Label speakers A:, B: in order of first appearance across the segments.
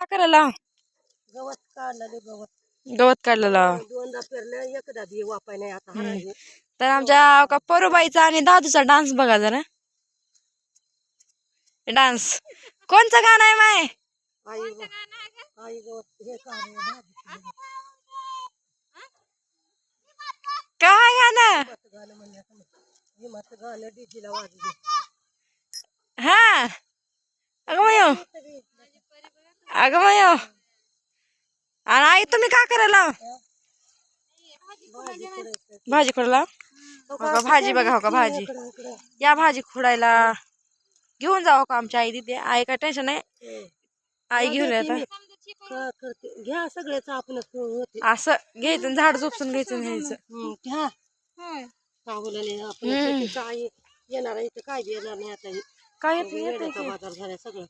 A: काय करायला
B: गवत काढलं गवत
A: गवत काढलेला
B: दोनदा पेरलं एकदा बी वापाय नाही आता हरायचे.
A: तर आमच्या का परूबाईचा आणि दादूचा डान्स बघा जरा डान्स कोणचं गाणं आहे माय
B: आई गवत हे काढ
A: काय गाणं
B: गाणं म्हणण्याचं गाणं डीजीला वाजू
A: हा अगं मयो अगं मयो आणि आई तुम्ही काय करायला भाजी खोडायला हो का भाजी बघा हो का भाजी या भाजी खोडायला घेऊन जाऊ का आमची आई तिथे आई काय टेन्शन नाही आई घेऊन येतात
B: घ्या सगळ्याच आपण
A: असं घ्यायचं झाड झोपसून घ्यायचं
B: घ्या आपण काय येणार इथं काय येणार नाही आता
A: काय
B: बाजार झाला सगळं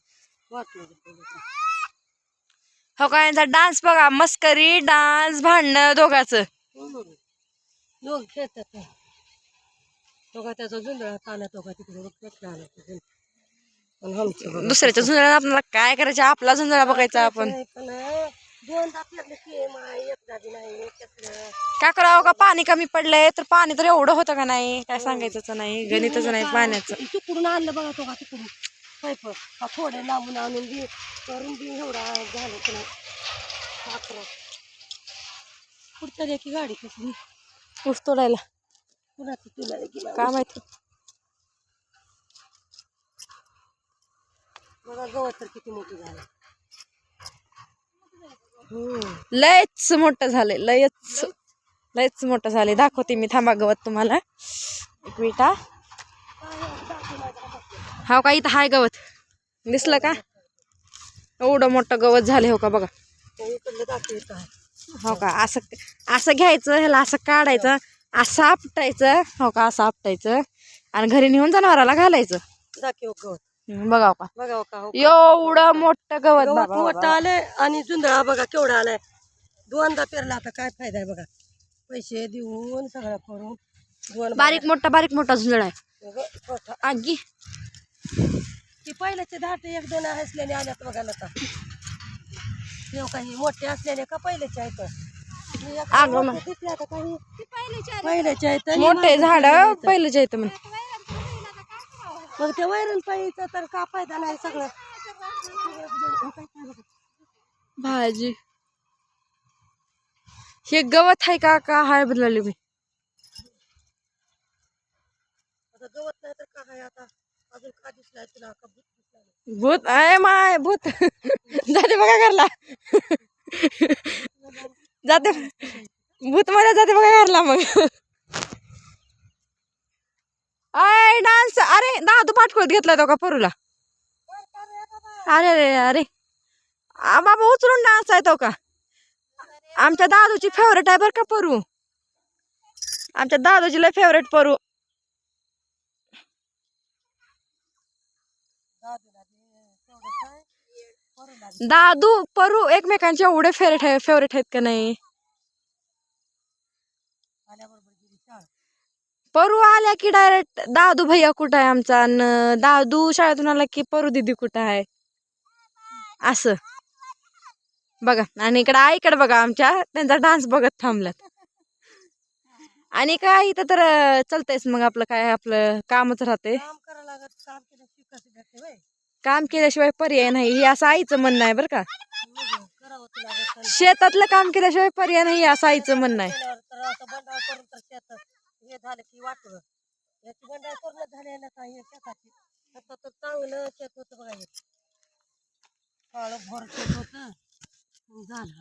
B: वाटलं
A: हो का यांचा डान्स बघा मस्करी डान्स भांडणं दोघांचं
B: लोक खेळतात दोघा त्याचा जुंधळा ताण्यात दोघा तिकडे
A: दुसऱ्याच्या झुंजळ्यात आपल्याला काय करायचं आपला झुंजळा बघायचा आपण काय करावं का पाणी कमी पडलंय तर पाणी तर एवढं होतं का नाही काय सांगायचंच नाही गणितच नाही पाण्याचं
B: तिकडून आणलं बघा तो का तिकडून पाईप थोडे लांबून आणून बी करून बी एवढा झालं की नाही पुढच्या देखी गाडी कसली
A: ऊस तोडायला
B: कुणाची तुला
A: काय माहिती
B: बघा गवत तर किती मोठं झालं
A: लयच मोठं झाले लयच मोठं झाले दाखवते मी थांबा गवत तुम्हाला एक मिनिट हा का इथं हाय गवत दिसलं का एवढं मोठं गवत झाले हो का बघा हो का असं असं घ्यायचं ह्याला असं काढायचं असं आपटायचं हो का असं आपटायचं आणि घरी नेऊन जनावराला घालायचं
B: गवत
A: बघाव का
B: बघाव का
A: एवढं मोठं गवत
B: मोठं आलंय आणि जुंधळा बघा केवढा आलाय दोनदा पेरला आता काय फायदा आहे बघा पैसे देऊन सगळं करून दोन
A: बारीक मोठा झुंजळा आहे आगी
B: ती पहिल्याचे धाटे एक दोन असलेले आल्यात बघा आता काही मोठे असलेले का पहिल्याचे आहेत पहिल्याचे आहेत
A: मोठे झाड पहिलेच आहेत
B: मग ते वैरण पाईचा तर का फायदा नाही सगळं
A: भाजी हे गवत आहे का हाय बदलले मी
B: गवत नाही तर का आहे आता अजून का दिसलाय तुला का
A: भूत आहे माय भूत जाते बघा घरला जाते भूत मध्ये जाते बघा घरला मग अय डान्स अरे दादू पाठवत घेतला तो का परूला अरे अरे अरे बाबा उचलून डान्स आहे तो का आमच्या दादूची फेवरेट आहे बरं का परू आमच्या दादूची लय फेवरेट परू दादू परू एकमेकांचे एवढे फेवरेट आहेत का नाही परू आल्या की डायरेक्ट दादू भैया कुठं आहे आमचा दादू शाळेतून आला की परू दिदी कुठं आहे असं बघा आणि इकडं आईकडे बघा आमच्या त्यांचा डान्स बघत थांबल्यात आणि काय इथं तर चलतंयच मग आपलं काय आपलं कामच राहते काम केल्याशिवाय पर्याय नाही हे असं आईचं म्हणणं आहे बरं का शेतातलं काम केल्याशिवाय पर्याय नाही असं आईचं म्हणणं आहे
B: हे झालं की वाटलं याची बंडाळ करून झाले ना काही शेताची आता तर चांगलं शेत होतं बघा काळं भोर शेत होतं झालं